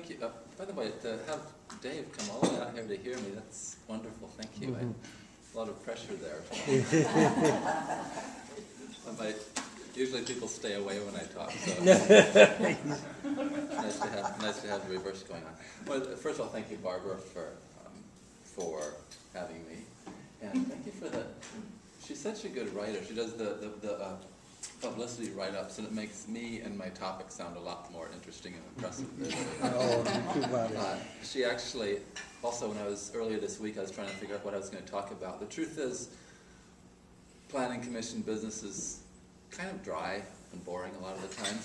thank you. By the way, to have Dave come all the way out here to hear me, that's wonderful. Thank you. A lot of pressure there. Usually people stay away when I talk, so nice to have the reverse going on. Well, first of all, thank you, Barbara, for having me, and thank you for the. She's such a good writer. She does the publicity write-ups, and it makes me and my topic sound a lot more interesting and impressive. She actually, also when I was earlier this week, I was trying to figure out what I was going to talk about. The truth is, planning commission business is kind of dry and boring a lot of the time.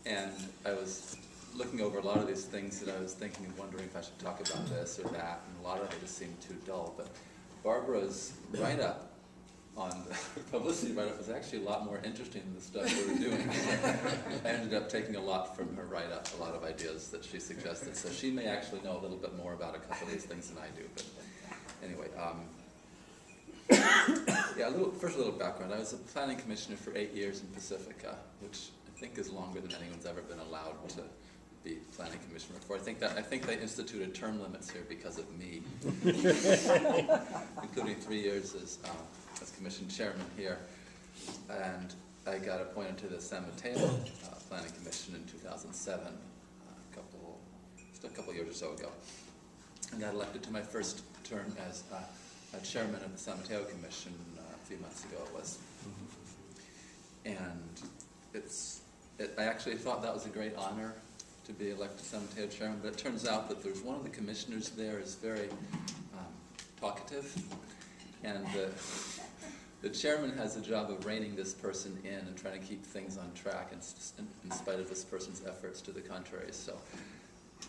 And I was looking over a lot of these things that I was thinking and wondering if I should talk about this or that, and a lot of it just seemed too dull. But Barbara's write-up on the publicity write-up was actually a lot more interesting than the stuff we were doing. I ended up taking a lot from her write-up, a lot of ideas that she suggested. So she may actually know a little bit more about a couple of these things than I do. But anyway, yeah, first a little background. I was a planning commissioner for 8 years in Pacifica, which I think is longer than anyone's ever been allowed to be planning commissioner for. I think they instituted term limits here because of me, including 3 years as commission chairman here, and I got appointed to the San Mateo Planning Commission in 2007, just a couple years or so ago, and got elected to my first term as chairman of the San Mateo Commission a few months ago it was. And I actually thought that was a great honor to be elected San Mateo chairman, but it turns out that there's one of the commissioners there is very talkative, and the chairman has the job of reining this person in and trying to keep things on track in spite of this person's efforts to the contrary. So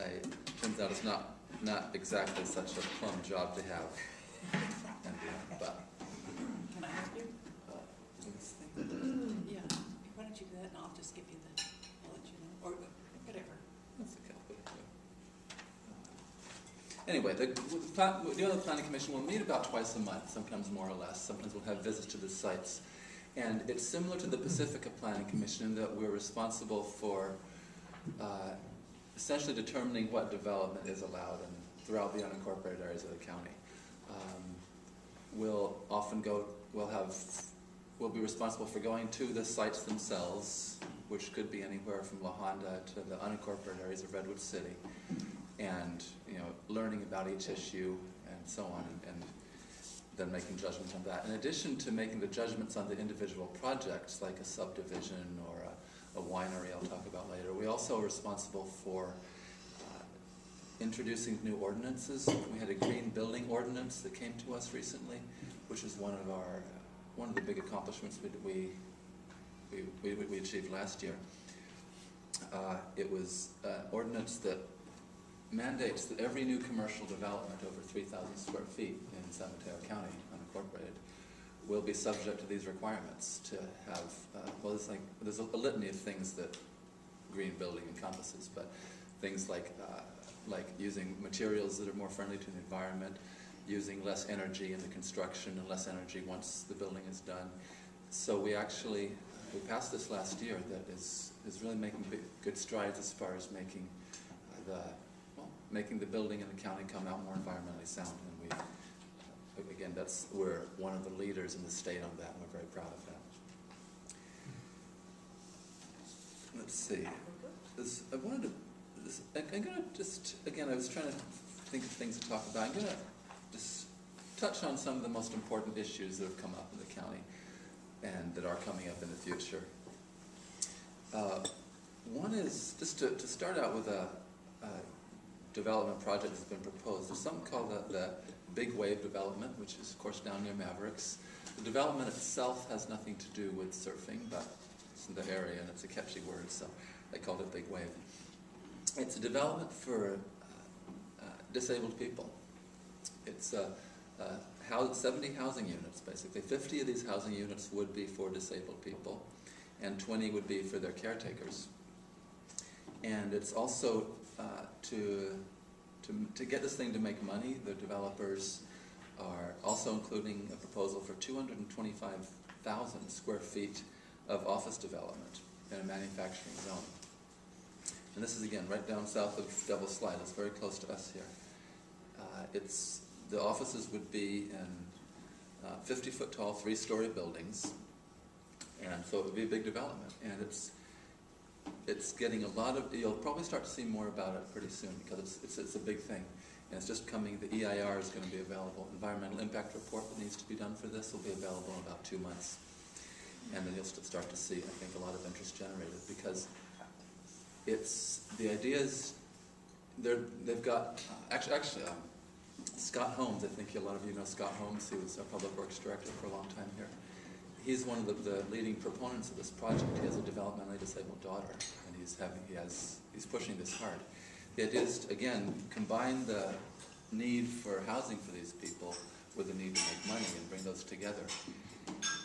it turns out it's not exactly such a plum job to have. But can I help you? Yeah. Why don't you do that, and I'll just give you I'll let you know, or whatever. That's okay. Anyway, the other planning commission will meet about twice a month, sometimes more or less. Sometimes we'll have visits to the sites. And it's similar to the Pacifica Planning Commission in that we're responsible for essentially determining what development is allowed throughout the unincorporated areas of the county. We'll be responsible for going to the sites themselves, which could be anywhere from La Honda to the unincorporated areas of Redwood City, and learning about each issue and so on, and then making judgments on that. In addition to making the judgments on the individual projects, like a subdivision or a winery I'll talk about later, we also are responsible for introducing new ordinances. We had a green building ordinance that came to us recently, which is one of the big accomplishments we achieved last year. It was an ordinance that mandates that every new commercial development over 3,000 square feet in San Mateo County, unincorporated, will be subject to these requirements to have, there's a litany of things that green building encompasses, but things like using materials that are more friendly to the environment, using less energy in the construction and less energy once the building is done. So we passed this last year that is really making good strides as far as making the building in the county come out more environmentally sound. And again, we're one of the leaders in the state on that, and we're very proud of that. Let's see. I'm going to just, again, I was trying to think of things to talk about. I'm going to just touch on some of the most important issues that have come up in the county and that are coming up in the future. One is, just to start out with a development project that's been proposed. There's something called the Big Wave development, which is, of course, down near Mavericks. The development itself has nothing to do with surfing, but it's in the area and it's a catchy word, so they called it Big Wave. It's a development for disabled people. It's 70 housing units, basically. 50 of these housing units would be for disabled people, and 20 would be for their caretakers. And it's also to get this thing to make money, the developers are also including a proposal for 225,000 square feet of office development in a manufacturing zone. and this is again right down south of Devil's Slide. It's very close to us here. The offices would be in 50-foot tall, 3-story buildings, and so it would be a big development. And it's getting a lot of. You'll probably start to see more about it pretty soon because it's a big thing, and it's just coming. The EIR is going to be available. Environmental impact report that needs to be done for this will be available in about 2 months, and then you'll start to see, I think, a lot of interest generated because the ideas. They've got actually. Scott Holmes, I think a lot of you know Scott Holmes. He was our public works director for a long time here. He's one of the leading proponents of this project. He has a developmentally disabled daughter, and he's pushing this hard. The idea is to, again, combine the need for housing for these people with the need to make money and bring those together.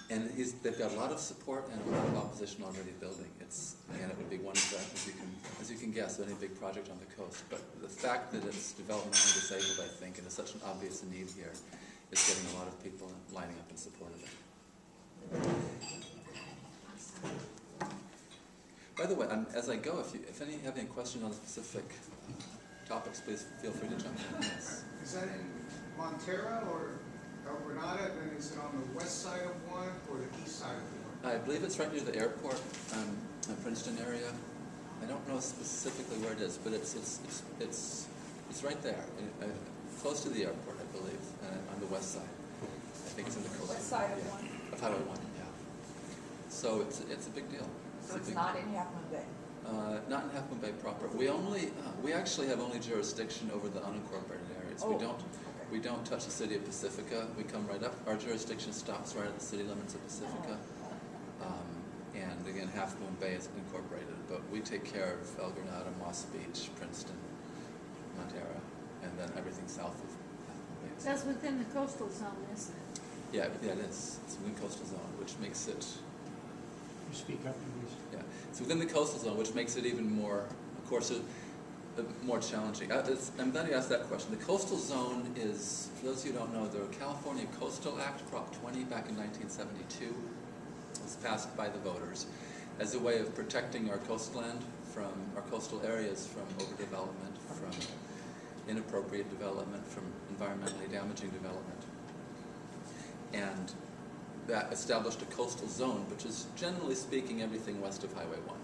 And they've got a lot of support and a lot of opposition already building. It would be one of the, as you can guess, any big project on the coast. But the fact that it's developmentally disabled, I think, and it's such an obvious need here, is getting a lot of people lining up in support of it. By the way, as I go, if any have any questions on specific topics, please feel free to jump in. Yes. Is that in Montero or El Granada? And is it on the west side of one or the east side of one? I believe it's right near the airport, Princeton area. I don't know specifically where it is, but it's right there, close to the airport, I believe, on the west side. I think it's in the coast. West side of one? Of Highway 1, yeah. So it's a big deal. So it's not in Half Moon Bay? Not in Half Moon Bay proper. We actually have only jurisdiction over the unincorporated areas. Oh, We don't touch the city of Pacifica. We come right up. Our jurisdiction stops right at the city limits of Pacifica. And again, Half Moon Bay is incorporated, but we take care of El Granada, Moss Beach, Princeton, Montero, and then everything south of Half Moon Bay. That's within the coastal zone, isn't it? Yeah, it is. It's within coastal zone, which makes it. You speak up, please. Yeah, it's within the coastal zone, which makes it even more, of course, more challenging. I'm glad you asked that question. The coastal zone is, for those of you who don't know, the California Coastal Act, Prop 20, back in 1972, was passed by the voters as a way of protecting our coastland from our coastal areas from overdevelopment, from inappropriate development, from environmentally damaging development. And that established a coastal zone, which is generally speaking everything west of Highway 1.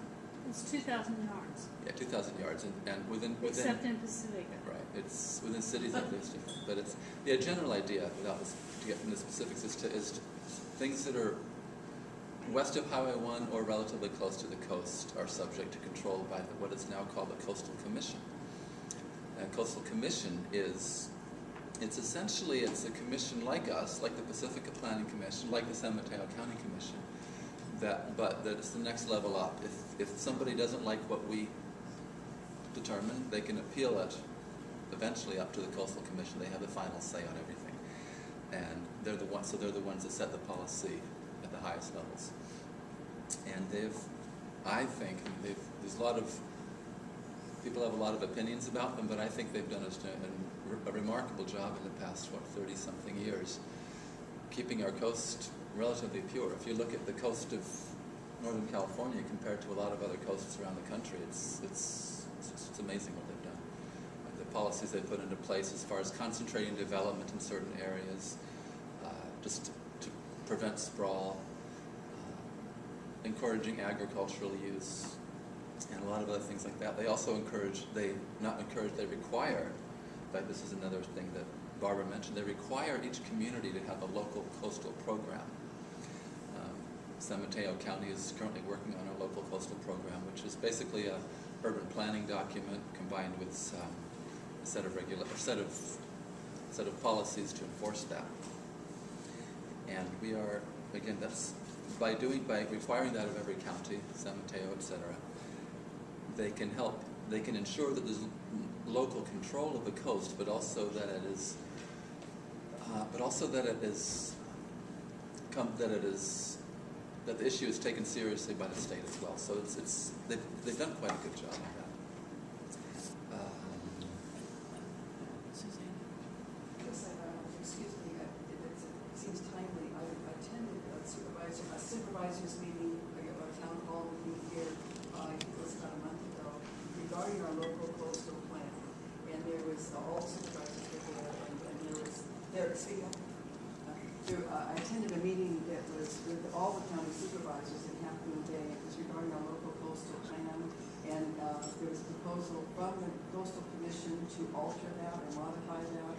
It's 2,000 yards. Yeah, 2,000 yards, and within Except in Pacifica. right. It's within cities that is different, but it's the general idea. Without to get into the specifics, is to things that are west of Highway 1 or relatively close to the coast are subject to control by what is now called the Coastal Commission. And Coastal Commission it's essentially a commission like us, like the Pacifica Planning Commission, like the San Mateo County Commission. But that it's the next level up. If somebody doesn't like what we determine, they can appeal it eventually up to the Coastal Commission. They have the final say on everything, and they're the ones that set the policy at the highest levels. And there's a lot of people have a lot of opinions about them, but I think they've done a remarkable job in the past 30-something years, keeping our coast relatively pure. If you look at the coast of Northern California compared to a lot of other coasts around the country, it's amazing what they've done. The policies they put into place as far as concentrating development in certain areas, just to prevent sprawl, encouraging agricultural use, and a lot of other things like that. They also require, but this is another thing that Barbara mentioned, they require each community to have a local coastal program. San Mateo County is currently working on a local coastal program, which is basically a urban planning document combined with a set of policies to enforce that. And we are, again, that's by requiring that of every county, San Mateo, etc. They can ensure that there's local control of the coast, but also that that the issue is taken seriously by the state as well. So they've done quite a good job of that. Suzanne? Yes, excuse me, it seems timely. I attended a supervisors meeting, a town hall meeting here, I think it was about a month ago, regarding speak up? I attended a meeting that was with all the county supervisors in Half Moon Bay. It was regarding our local coastal plan, and there was a proposal from the coastal commission to alter that or modify that,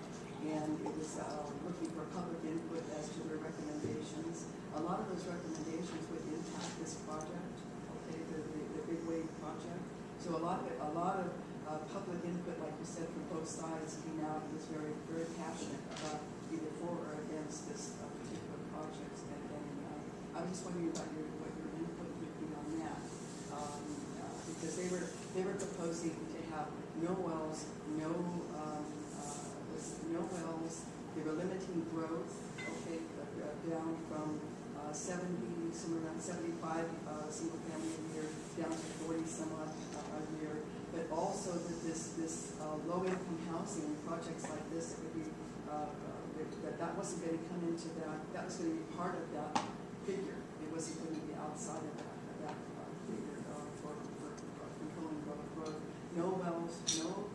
and it was looking for public input as to their recommendations. A lot of those recommendations would impact this project, okay, the Big Wave project. So a lot of public input, like you said, from both sides came out and was very, very passionate about either for or against this particular project. And I'm just wondering about what your input would be on that, because they were proposing to have no wells, no wells. They were limiting growth, okay, down from 70, somewhere around 75 single family a year, down to 40 some odd a year. But also that this low income housing projects like this, it would be that wasn't going to come into that. That was going to be part of that figure. It wasn't going to be outside of that figure for controlling growth. No wells, no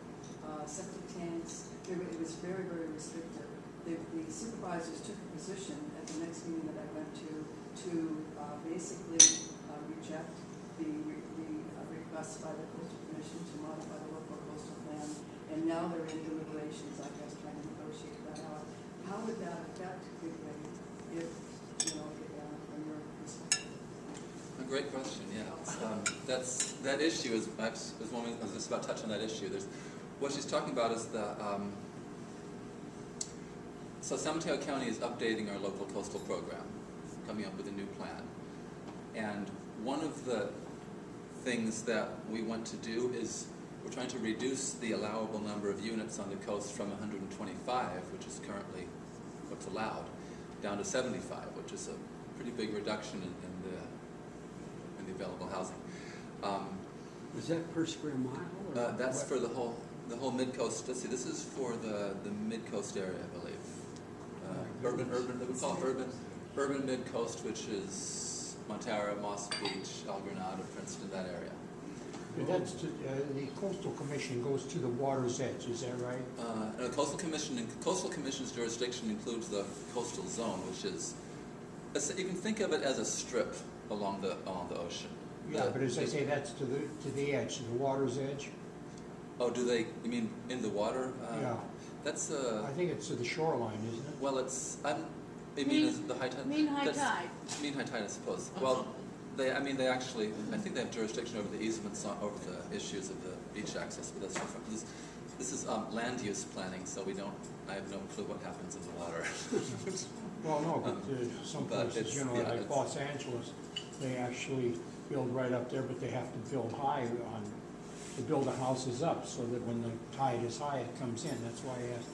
septic tanks. It was very, very restrictive. The supervisors took a position at the next meeting that I went to basically reject the request by the Coastal Commission to modify the local coastal plan, and now they're in deliberations, I guess, trying to negotiate that out. How would that affect Big Wave if, from your perspective? A great question, yeah. That issue is, I was just about to touch on that issue. What she's talking about is so San Mateo County is updating our local coastal program, coming up with a new plan. And one of the things that we want to do is we're trying to reduce the allowable number of units on the coast from 125, which is currently what's allowed, down to 75, which is a pretty big reduction in the available housing. Is that per square mile? Or That's what? for the whole mid-coast. Let's see, this is for the mid-coast area, I believe. Urban, they would call it urban mid-coast, which is Montara, Moss Beach, El Granada, Princeton, that area. But that's the Coastal Commission goes to the water's edge, is that right? The Coastal Commission's jurisdiction includes the coastal zone, which is, you can think of it as a strip along the ocean. Yeah, but as I say, that's to the edge, to the water's edge. Oh, do they? You mean in the water? Yeah. That's I think it's to the shoreline, isn't it? well, it's is the high tide? Mean high tide. Mean high tide, I suppose. Well, I think they have jurisdiction over the easements, over the issues of the beach access, but that's different. This is land use planning, so I have no clue what happens in the water. Well, no, but some but places, it's- yeah, like it's- Los Angeles, they actually build right up there, but they have to build high to build the houses up so that when the tide is high, it comes in. That's why I asked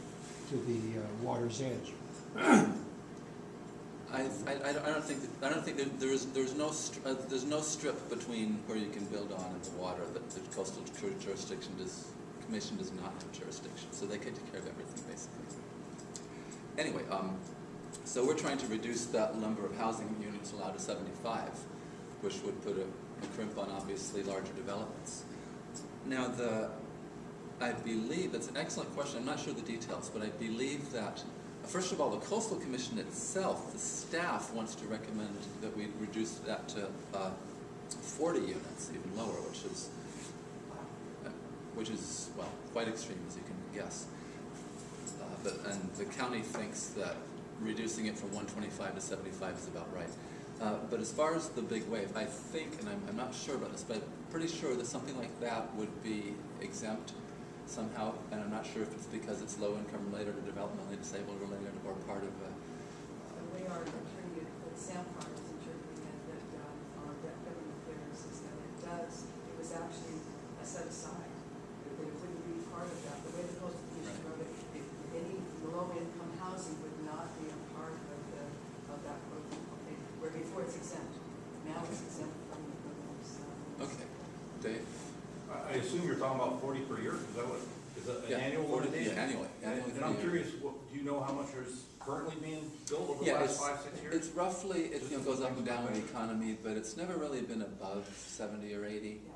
to the water's edge. I don't think that there's no strip between where you can build on and the water. That the coastal commission does not have jurisdiction, so they can take care of everything basically. Anyway, so we're trying to reduce that number of housing units allowed to 75, which would put a crimp on obviously larger developments. Now I believe that's an excellent question. I'm not sure the details, but I believe that. First of all, the Coastal Commission itself, the staff wants to recommend that we reduce that to 40 units, even lower, which is well, quite extreme, as you can guess. And the county thinks that reducing it from 125 to 75 is about right. But as far as the big wave, I think, and I'm not sure about this, but I'm pretty sure that something like that would be exempt somehow, and I'm not sure if it's because it's low income related or developmentally disabled related or part of The way our attorney at Samfire is interpreting it, that on government affairs is that it was actually set aside, that it wouldn't be part of that. The way the Coastal Commission wrote it, any low income housing would not be a part of that program. Okay, where before it's exempt, now it's exempt from those. Okay, Dave? I assume you're talking about 40 per year, is that what, is that an annual 40, limitation? yeah, annually. And I'm curious, do you know how much is currently being built over the Yeah, last 5-6 years? it's roughly, it goes up and down with the economy, but it's never really been above 70 or 80. Yeah.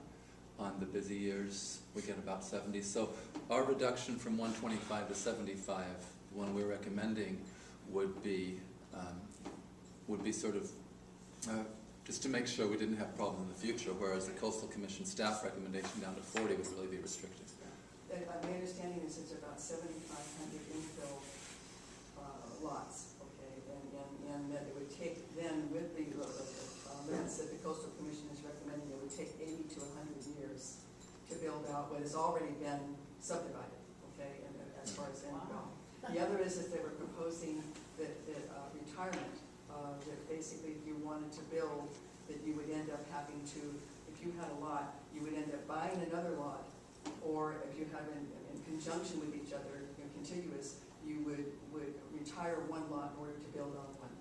On the busy years, we get about 70. So our reduction from 125 to 75, the one we're recommending, would be sort of just to make sure we didn't have problems in the future, whereas the Coastal Commission staff recommendation down to 40 would really be restrictive. My understanding is it's about 7,500 infill lots, okay, and that it would take then with the limits that the Coastal Commission is recommending, it would take 80 to 100 years to build out what has already been subdivided, okay, and as far as infill. The other is that they were proposing that retirement, that basically if you wanted to build, that you would end up having to, if you had a lot, you would end up buying another lot, or if you have in conjunction with each other, contiguous, you would retire one lot in order to build on one.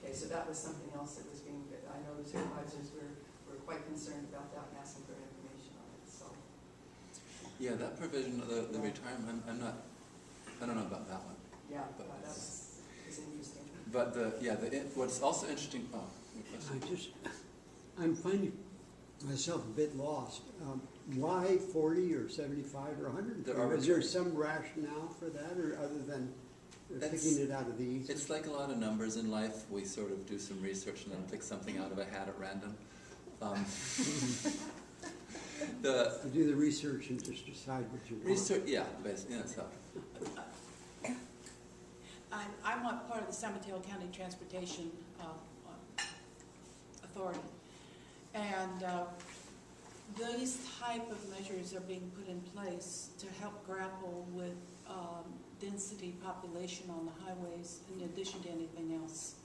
Okay, so that was something else that was being, I know the supervisors were quite concerned about that and asking for information on it, so. Yeah, that provision, the retirement, I don't know about that one. Yeah, But that was interesting. But what's also interesting, good question. I'm finding myself a bit lost. Why 40 or 75 or 100? Is there some rationale for that, or other than picking it out of the east? It's like a lot of numbers in life. We sort of do some research and then pick something out of a hat at random. You do the research and just decide what you want. Research, yeah, basically, yeah, so. I'm on part of the San Mateo County Transportation Authority, and these type of measures are being put in place to help grapple with density population on the highways in addition to anything else,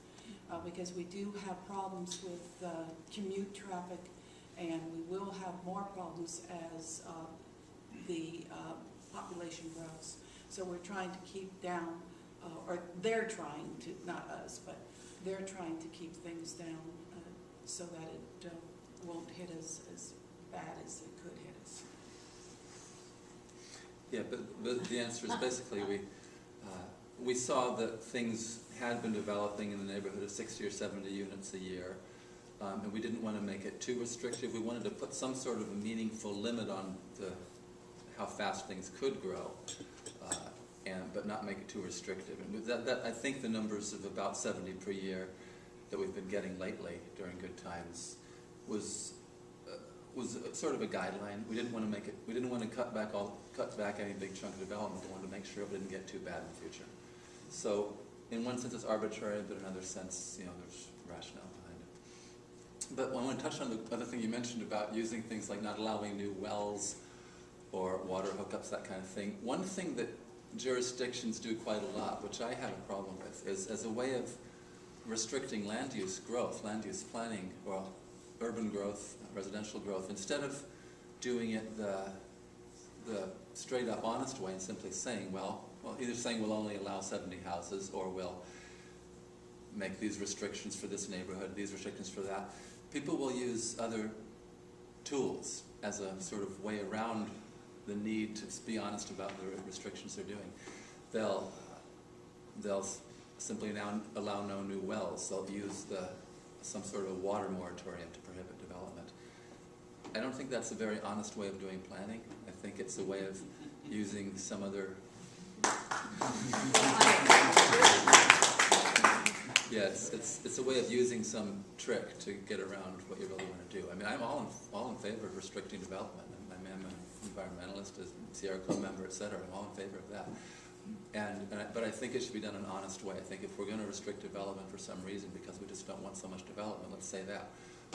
because we do have problems with commute traffic, and we will have more problems as the population grows. So we're trying to keep down, or they're trying to, not us, but they're trying to keep things down so that it won't hit us as bad as it could hit us. Yeah, but the answer is basically we saw that things had been developing in the neighborhood of 60 or 70 units a year, and we didn't want to make it too restrictive. We wanted to put some sort of a meaningful limit on how fast things could grow, but not make it too restrictive. And that I think the numbers of about 70 per year that we've been getting lately during good times was sort of a guideline. We didn't want to make it. We didn't want to cut back any big chunk of development. We wanted to make sure it didn't get too bad in the future. So, in one sense, it's arbitrary, but in another sense, there's rationale behind it. But I want to touch on the other thing you mentioned about using things like not allowing new wells or water hookups, that kind of thing. One thing that jurisdictions do quite a lot, which I have a problem with, is as a way of restricting land use growth, land use planning, or urban growth, residential growth, instead of doing it the straight up honest way and simply saying, well, either saying we'll only allow 70 houses, or we'll make these restrictions for this neighborhood, these restrictions for that. People will use other tools as a sort of way around the need to be honest about the restrictions they're doing. They'll simply now allow no new wells. They'll use some sort of water moratorium to prohibit development. I don't think that's a very honest way of doing planning. I think it's a way of using some other... Yeah, it's a way of using some trick to get around what you really want to do. I mean, I'm all in favor of restricting development. I'm an environmentalist, a Sierra Club member, etc. I'm all in favor of that. But I think it should be done in an honest way. I think if we're going to restrict development for some reason because we just don't want so much development, let's say that,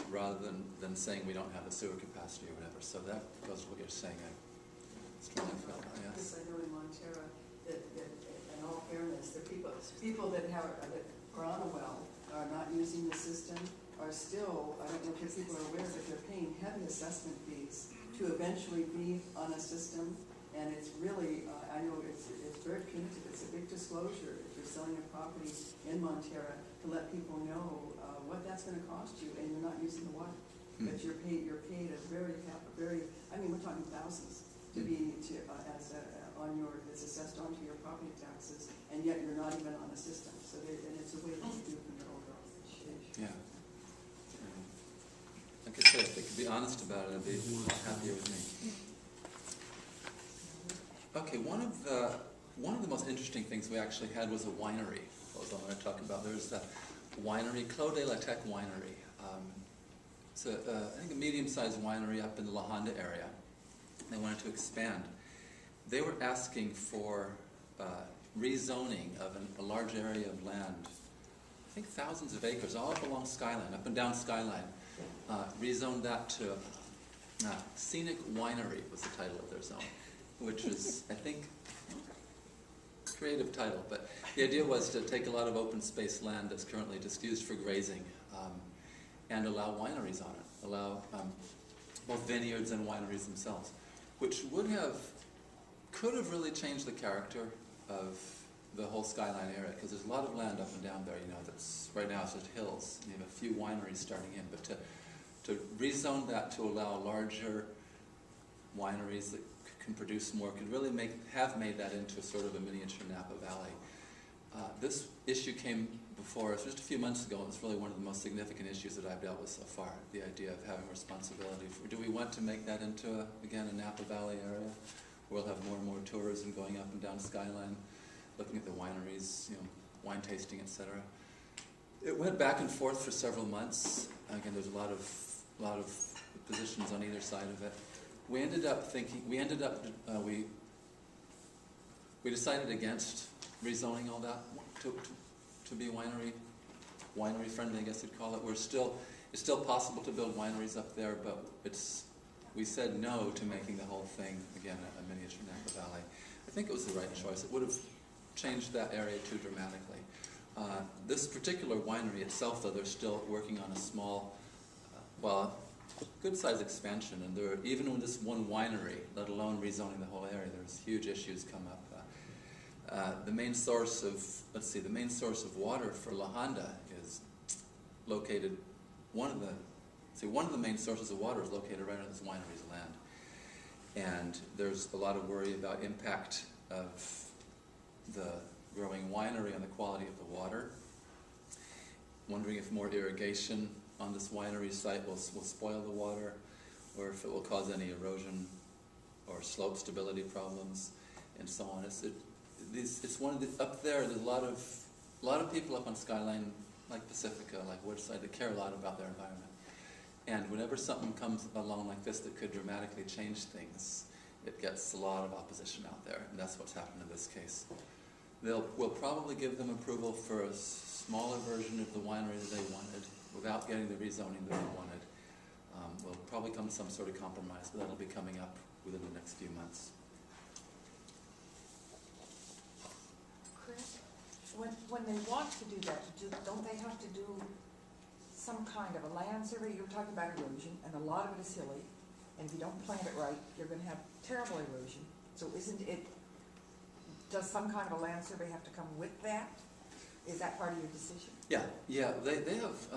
rather than saying we don't have the sewer capacity or whatever. So that goes to what you're saying. I strongly feel that, yes. Because I know in Montera that in all fairness, the people that are on a well, are not using the system, are still, I don't know if people are aware, but they're paying heavy assessment fees to eventually be on a system. And it's really, I know it's very punitive. It's a big disclosure if you're selling a property in Montera to let people know what that's going to cost you, and you're not using the water. But you're paid a very, I mean, we're talking thousands to be it's assessed onto your property taxes, and yet you're not even on a system. So and it's a way that you do from your overall. Yeah. Like I said, if they could be honest about it, I'd be happier with me. Okay, one of the one of the most interesting things we actually had was a winery. What I want to talk about. There's the winery, Clos de la Tech Winery. It's I think a medium-sized winery up in the La Honda area. They wanted to expand. They were asking for rezoning of a large area of land, I think thousands of acres, all up along Skyline, up and down Skyline. Rezoned that to Scenic Winery was the title of their zone, which is, I think, creative title, but the idea was to take a lot of open space land that's currently just used for grazing and allow wineries on it, allow both vineyards and wineries themselves, which could have really changed the character of the whole Skyline area, because there's a lot of land up and down there, that's right now it's just hills. You have a few wineries starting in, but to rezone that to allow larger wineries that can produce more could really have made that into sort of a miniature Napa Valley. This issue came before us just a few months ago, and it's really one of the most significant issues that I've dealt with so far, the idea of having responsibility for, do we want to make that into, again, a Napa Valley area? We'll have more and more tourism going up and down Skyline, looking at the wineries, wine tasting, etc. It went back and forth for several months. Again, there's a lot of positions on either side of it. We ended up we decided against rezoning all that to be winery friendly, I guess you'd call it. It's still possible to build wineries up there, but we said no to making the whole thing, again, a miniature Napa Valley. I think it was the right choice. It would have changed that area too dramatically. This particular winery itself, though, they're still working on a small, good-sized expansion, and even with this one winery, let alone rezoning the whole area, there's huge issues come up. The main source of water for La Honda is located. One of the main sources of water is located right on this winery's land, and there's a lot of worry about impact of the growing winery on the quality of the water. Wondering if more irrigation on this winery site will spoil the water, or if it will cause any erosion or slope stability problems, and so on. It's one of the, up there. There's a lot of people up on Skyline, like Pacifica, like Woodside, that care a lot about their environment. And whenever something comes along like this that could dramatically change things, it gets a lot of opposition out there, and that's what's happened in this case. We'll probably give them approval for a smaller version of the winery that they wanted, without getting the rezoning that they wanted. We'll probably come to some sort of compromise, but that'll be coming up within the next few months. Chris, when they want to do that, don't they have to do some kind of a land survey? You were talking about erosion, and a lot of it is hilly, and if you don't plant it right, you're going to have terrible erosion. So does some kind of a land survey have to come with that? Is that part of your decision? Yeah. They have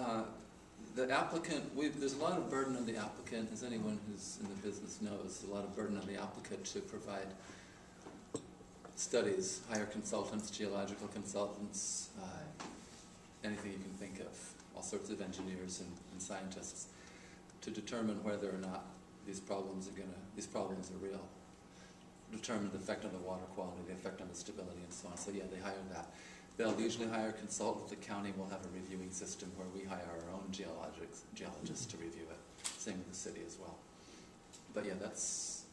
the applicant. There's a lot of burden on the applicant, as anyone who's in the business knows. A lot of burden on the applicant to provide studies, hire consultants, geological consultants, anything you can think of, all sorts of engineers and scientists, to determine whether or not these problems are real. Determine the effect on the water quality, the effect on the stability, and so on. So yeah, they hire that. They'll usually hire a consultant. The county will have a reviewing system where we hire our own geologists to review it. Same with the city as well. But yeah, it's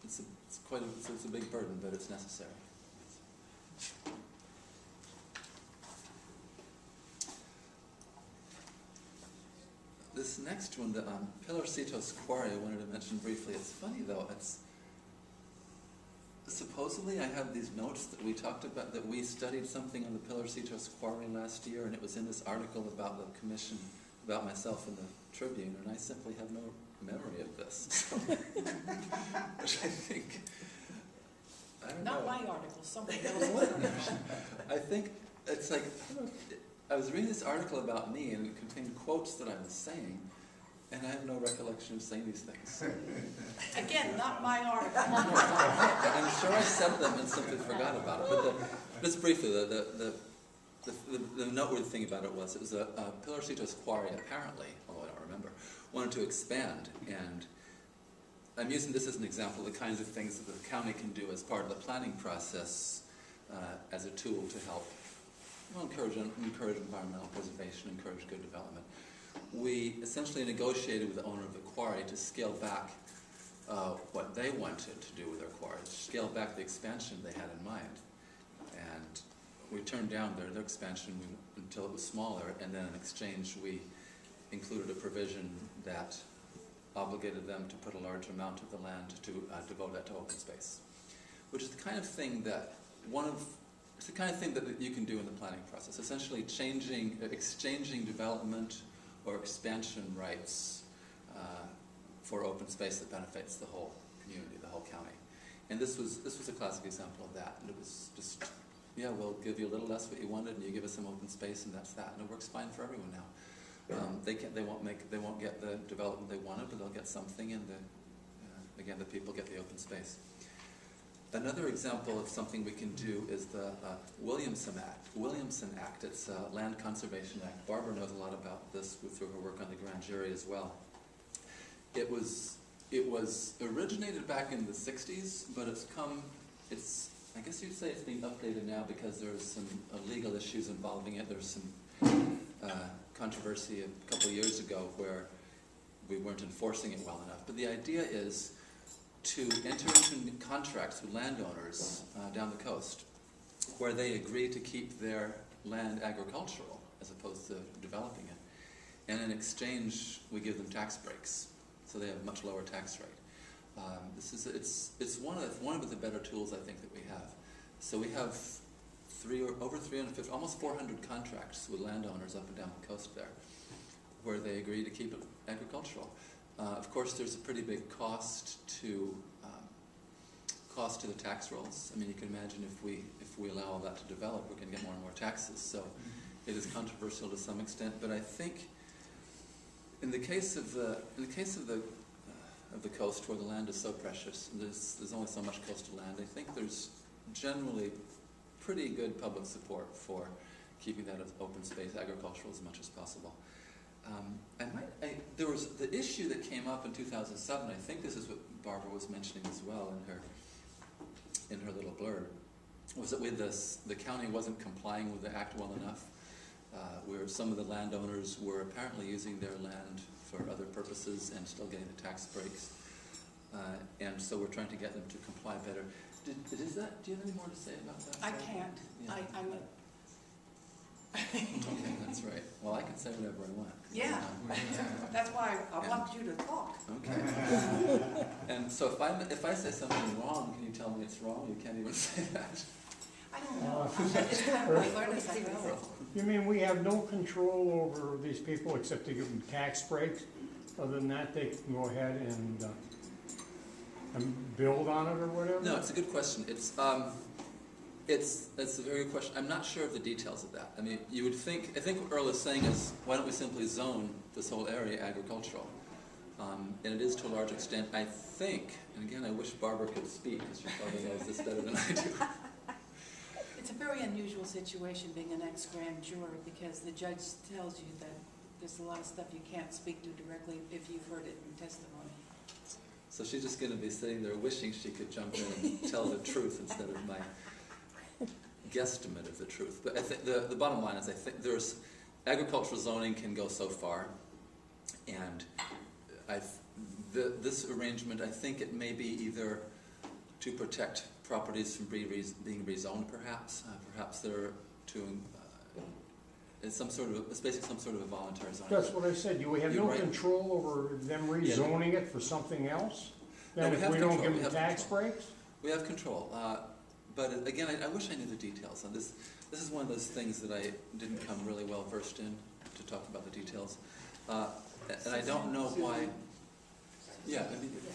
a big burden, but it's necessary. This next one, the Pilarcitos Quarry, I wanted to mention briefly. It's funny though. Supposedly I have these notes that we talked about, that we studied something on the Pilarcitos Quarry last year, and it was in this article about the commission, about myself in the Tribune, and I simply have no memory of this. Which I think, I don't know. Not my article, somebody else's. I think it's like, I was reading this article about me, and it contained quotes that I was saying, and I have no recollection of saying these things. Again, not my article. I'm sure I said them and simply forgot about it. But just briefly, the noteworthy thing about it was a Pilarcitos Quarry, apparently, although I don't remember, wanted to expand. And I'm using this as an example of the kinds of things that the county can do as part of the planning process as a tool to help encourage environmental preservation, encourage good development. We essentially negotiated with the owner of the quarry to scale back what they wanted to do with their quarry, scale back the expansion they had in mind. And we turned down their expansion until it was smaller, and then in exchange we included a provision that obligated them to put a large amount of the land to devote that to open space, which is the kind of thing that it's the kind of thing that you can do in the planning process. Essentially, exchanging development or expansion rights for open space that benefits the whole community, the whole county. And this was a classic example of that. And it was just, yeah, we'll give you a little less what you wanted, and you give us some open space, and that's that. And it works fine for everyone now. They won't get the development they wanted, but they'll get something, and again, the people get the open space. Another example of something we can do is the Williamson Act. It's a Land Conservation Act. Barbara knows a lot about this through her work on the grand jury as well. It was originated back in the 60s, but I guess you'd say it's being updated now because there's some legal issues involving it. There's some controversy a couple of years ago where we weren't enforcing it well enough. But the idea is to enter into contracts with landowners down the coast where they agree to keep their land agricultural as opposed to developing it. And in exchange, we give them tax breaks, so they have a much lower tax rate. It's one of the better tools I think that we have. So we have over 350, almost 400 contracts with landowners up and down the coast there, where they agree to keep it agricultural. Of course, there's a pretty big cost to the tax rolls. I mean, you can imagine if we allow all that to develop, we're going to get more and more taxes. So it is controversial to some extent. But I think in the case of the coast, where the land is so precious, there's only so much coastal land. I think there's generally pretty good public support for keeping that as open space agricultural as much as possible. There was the issue that came up in 2007. I think this is what Barbara was mentioning as well in her little blurb, was that the county wasn't complying with the act well enough. Where some of the landowners were apparently using their land for other purposes and still getting the tax breaks, and so we're trying to get them to comply better. Do you have any more to say about that? I can't. Yeah. I'm Okay, that's right. Well, I can say whatever I want. Yeah. That's why I want you to talk. Okay. And so if I say something wrong, can you tell me it's wrong? You can't even say that. I don't know. It's kind of I learn as I go. You mean we have no control over these people except to give them tax breaks? Other than that, they can go ahead and build on it or whatever? No, it's a good question. It's a very good question. I'm not sure of the details of that. I mean, I think what Earl is saying is, why don't we simply zone this whole area agricultural? And it is to a large extent, I think, and again, I wish Barbara could speak, because she probably knows this better than I do. It's a very unusual situation being an ex-grand juror, because the judge tells you that there's a lot of stuff you can't speak to directly if you've heard it in testimony. So she's just going to be sitting there wishing she could jump in and tell the truth instead of my guesstimate of the truth. But I think the bottom line is, I think agricultural zoning can go so far, and this arrangement, I think it may be either to protect properties from being rezoned, perhaps they're to. It's basically some sort of a voluntary zoning. That's what I said. Do we have no control over them rezoning it for something else? Then if we don't give them tax breaks? We have control. But again, I wish I knew the details on this. This is one of those things that I didn't come really well versed in to talk about the details. And I don't know why. Yeah,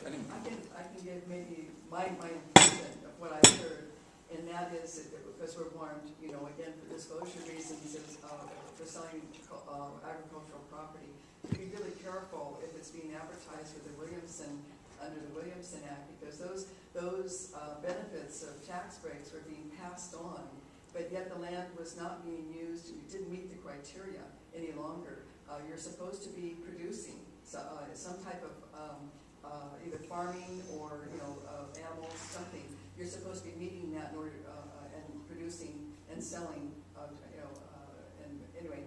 I can give maybe my impression of what I heard, and that is that because we're warned, again, for disclosure reasons, for selling agricultural property, to be really careful if it's being advertised with under the Williamson Act, because those benefits of tax breaks were being passed on, but yet the land was not being used, it didn't meet the criteria any longer. You're supposed to be producing some type of either farming or animals, something. You're supposed to be meeting that in order and producing producing and selling, and anyway,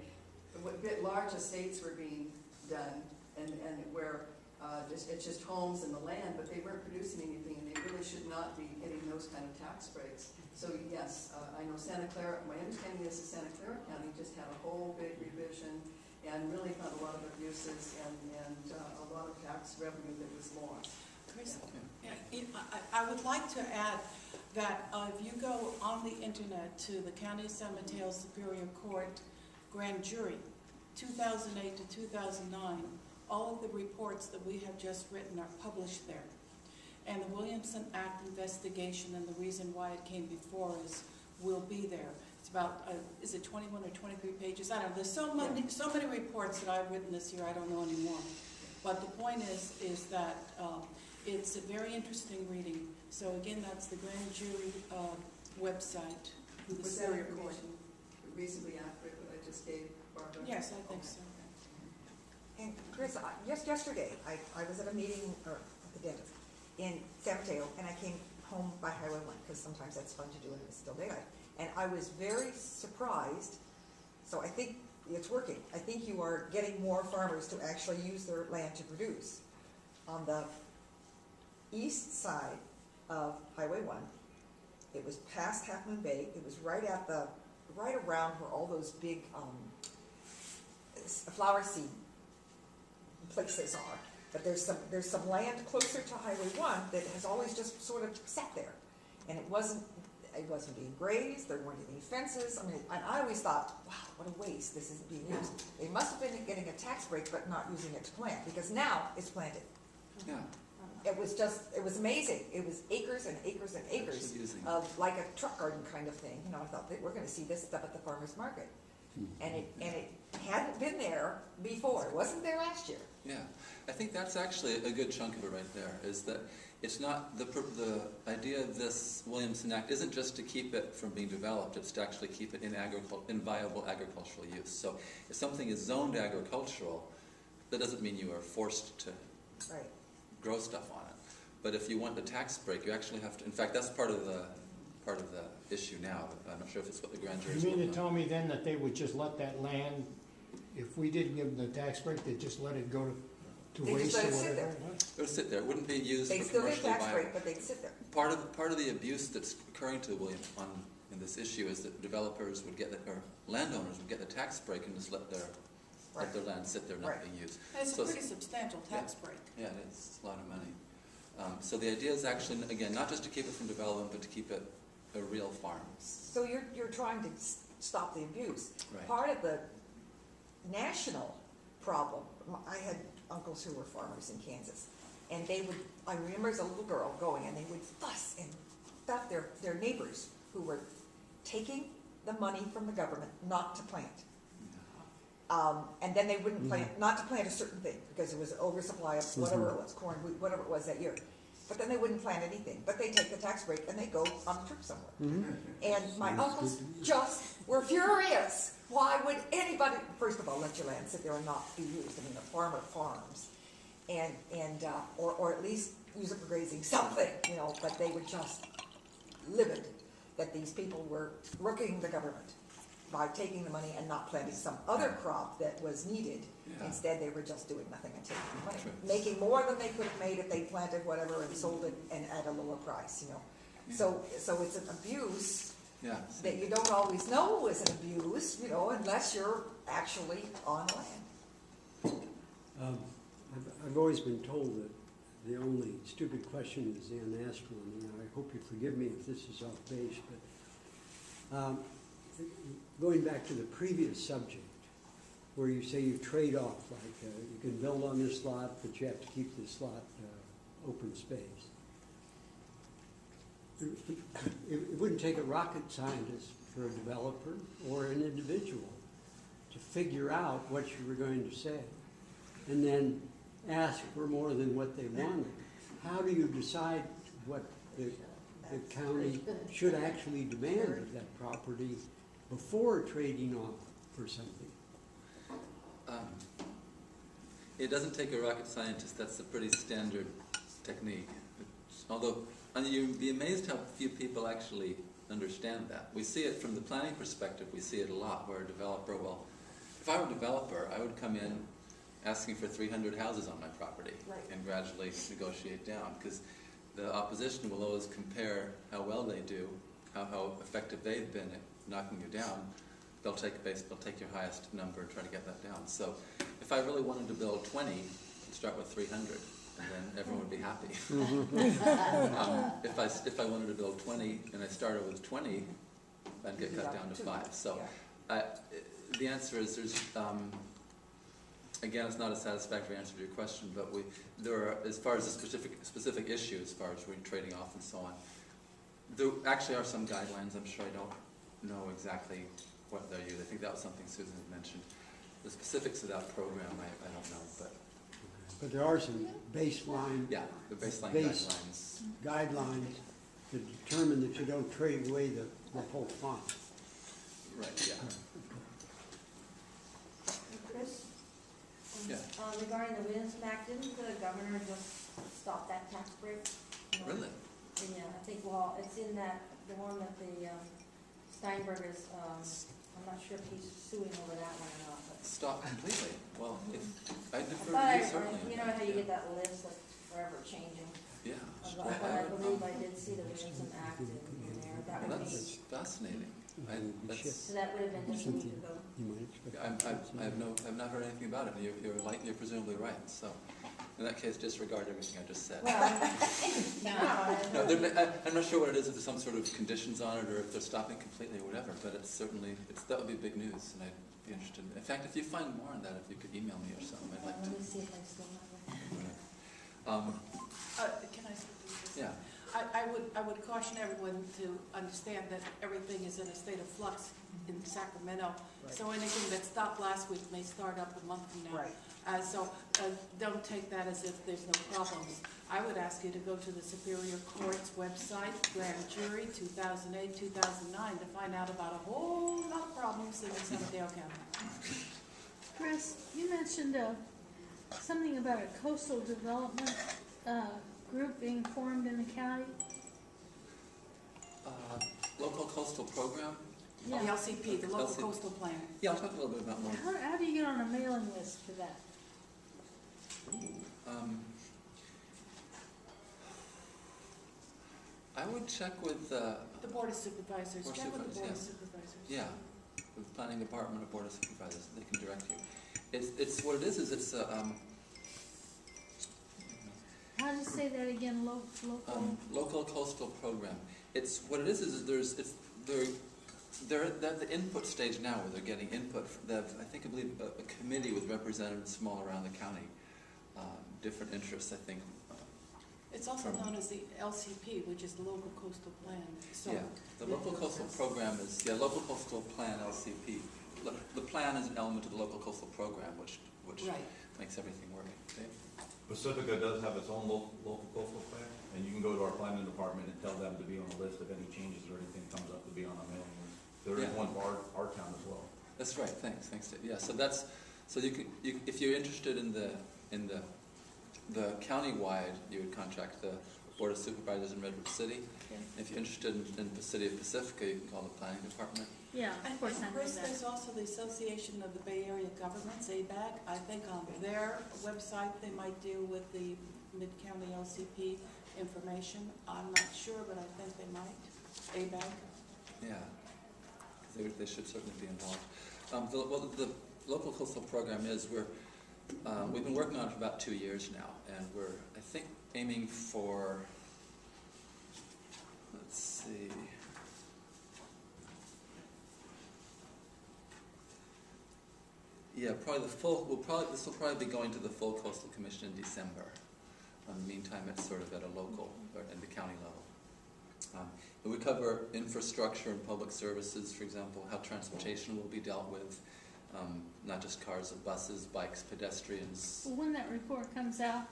large estates were being done, and where it's just homes and the land, but they weren't producing anything, and they really should not be getting those kind of tax breaks. So yes, I know Santa Clara, my understanding is that Santa Clara County just had a whole big revision and really found a lot of abuses and a lot of tax revenue that was lost. Chris, I would like to add that if you go on the internet to the County of San Mateo Superior Court Grand Jury, 2008 to 2009, all of the reports that we have just written are published there. And the Williamson Act investigation and the reason why it came before us will be there. It's about, is it 21 or 23 pages? I don't know. There's so many reports that I've written this year, I don't know anymore. But the point is that it's a very interesting reading. So again, that's the grand jury website for the Was that Superior Court. information reasonably accurate what I just gave, Barbara? Yes, I think so. And Chris, just yesterday, I was at a meeting, or at the dentist, in San Mateo, and I came home by Highway 1, because sometimes that's fun to do when it's still daylight. And I was very surprised, so I think it's working. I think you are getting more farmers to actually use their land to produce. On the east side of Highway 1, it was past Half Moon Bay, it was right around where all those big flower seed places are. But there's some land closer to Highway 1 that has always just sort of sat there. And it wasn't being grazed, there weren't any fences. I mean, and I always thought, wow, what a waste, this isn't being used. They must have been getting a tax break, but not using it to plant, because now it's planted. Yeah. It was amazing. It was acres and acres and acres of like a truck garden kind of thing. You know, I thought that we're gonna see this stuff at the farmer's market. And it hadn't been there before. It wasn't there last year. Yeah, I think that's actually a good chunk of it right there, is that it's not, the idea of this Williamson Act isn't just to keep it from being developed, it's to actually keep it in viable agricultural use. So if something is zoned agricultural, that doesn't mean you are forced to grow stuff on it. But if you want the tax break, you actually have to, in fact, that's part of the issue now. I'm not sure if it's what the grand jury is. You mean to tell me then that they would just let that land, if we didn't give them the tax break, they'd just let it go to They waste just or let it sit whatever? there. It would sit there. It wouldn't be used They'd for still get commercially tax viable. break, but they'd sit there. Part of the abuse that's occurring to William in this issue is that developers would get or landowners would get the tax break and just let their land sit there not being used. And it's a pretty substantial tax break. Yeah, it's a lot of money. So the idea is actually, again, not just to keep it from development, but to keep it a real farm. So you're trying to stop the abuse. Right. Part of the national problem, I had uncles who were farmers in Kansas, and I remember as a little girl going, and they would fuss and stuff their neighbors who were taking the money from the government not to plant. And then they wouldn't plant, not to plant a certain thing, because it was an oversupply of whatever it was, corn, wheat, whatever it was that year. But then they wouldn't plant anything, but they take the tax break and they go on a trip somewhere. And my uncles just were furious. Why would anybody, first of all, let your land sit there and not be used? I mean, a farmer farms, or at least use it for grazing, something, you know. But they were just livid that these people were rooking the government by taking the money and not planting some other crop that was needed. Yeah. Instead, they were just doing nothing and taking the money, Sure. making more than they could have made if they planted whatever and sold it and at a lower price, you know. Yeah. So it's an abuse Yeah. that you don't always know is an abuse, you know, unless you're actually on land. I've always been told that the only stupid question is the unasked one, and I hope you forgive me if this is off base, but going back to the previous subject, where you say you trade off, like you can build on this lot, but you have to keep this lot open space. It wouldn't take a rocket scientist for a developer or an individual to figure out what you were going to say and then ask for more than what they wanted. How do you decide what the county should actually demand of that property before trading off for something? It doesn't take a rocket scientist. That's a pretty standard technique. Although And you'd be amazed how few people actually understand that. We see it from the planning perspective, we see it a lot, where a developer will, if I were a developer, I would come in asking for 300 houses on my property Right. and gradually negotiate down, because the opposition will always compare how well they do, how effective they've been at knocking you down. They'll take your highest number and try to get that down. So if I really wanted to build 20, I'd start with 300, and then everyone would be happy. If I wanted to build 20 and I started with 20, I'd get cut down to 5. So the answer is again, it's not a satisfactory answer to your question, but there are, as far as the specific issue, as far as we're trading off and so on, there actually are some guidelines. I'm sure I don't know exactly what they're used. I think that was something Susan had mentioned. The specifics of that program, I don't know, But there are some baseline. yeah, the baseline Base. guidelines. Guidelines to determine that you don't trade away the whole fund. Right, yeah. Chris? Yeah. Regarding the Williams Act, didn't the governor just stop that tax break? Really? Yeah, I think, well, it's in that, the one that the Steinberg is, I'm not sure if he's suing over that one or not, but. Stop completely. Well, if I I defer thought to you, certainly. you know how you get that list that's forever changing? Yeah. But I believe I did see the Williamson Act in there, that Well, would that's be, fascinating. so that would have been just a week ago. You might expect. I've not heard anything about it. You're presumably right. So, in that case, disregard everything I just said. Well, No, I'm not sure what it is, if there's some sort of conditions on it, or if they're stopping completely or whatever, but it's certainly, that would be big news, and I'd be interested. In fact, if you find more on that, if you could email me or something, I'd like to. let me see if I still have it. Can I say this? Yeah, I would caution everyone to understand that everything is in a state of flux in Sacramento. So anything that stopped last week may start up a month from now. Right. So don't take that as if there's no problems. I would ask you to go to the Superior Court's website, Grand Jury, 2008, 2009, to find out about a whole lot of problems in San Mateo County. Chris, you mentioned something about a coastal development group being formed in the county. local coastal program. The LCP, the Local LCP. Coastal Plan. Yeah, I'll talk a little bit about more. How do you get on a mailing list for that? I would check with The Board of Supervisors, Board of check with the Board of Supervisors, Supervisors. yeah, with the Planning Department or Board of Supervisors, they can direct you. It's what it is it's How do you say that again, local? local coastal program. It's what it is they're at the input stage now, where they're getting input. I believe a committee with representatives from all around the county, different interests, I think. It's also known as the LCP, which is the Local Coastal Plan. So Yeah, the local coastal program is, Local Coastal Plan, LCP. The plan is an element of the local coastal program, which Right. makes everything work. Dave? Pacifica does have its own local coastal plan, and you can go to our planning department and tell them to be on the list if any changes or anything comes up, to be on our mailing list. There is Yeah. one for our town as well. That's right. Thanks, Dave. Yeah. So you if you're interested in the county-wide, you would contact the Board of Supervisors in Redwood City. Okay. If you're interested in the city of Pacifica, you can call the planning department. Yeah, And of course I know Chris, that. there's also the Association of the Bay Area Governments, ABAG. I think on their website, they might deal with the Mid-County LCP information. I'm not sure, but I think they might. ABAG. Yeah, they should certainly be involved. The local coastal program is we've been working on it for about 2 years now, and we're, I think, aiming for, let's see, yeah, probably this will probably be going to the full Coastal Commission in December. In the meantime, it's sort of at a local, or at the county level. And we cover infrastructure and public services, for example, how transportation will be dealt with, not just cars, but buses, bikes, pedestrians. Well, when that report comes out,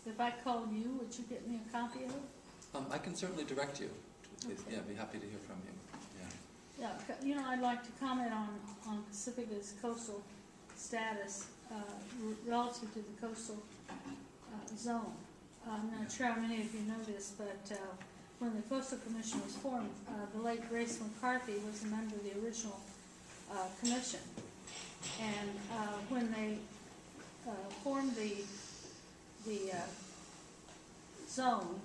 if I called you, would you get me a copy of it? I can certainly direct you. Okay. Yeah, I'd be happy to hear from you. Yeah. Yeah, you know, I'd like to comment on Pacifica's coastal status relative to the coastal zone. I'm not sure how many of you know this, but when the Coastal Commission was formed, the late Grace McCarthy was a member of the original commission. And when they formed the zone,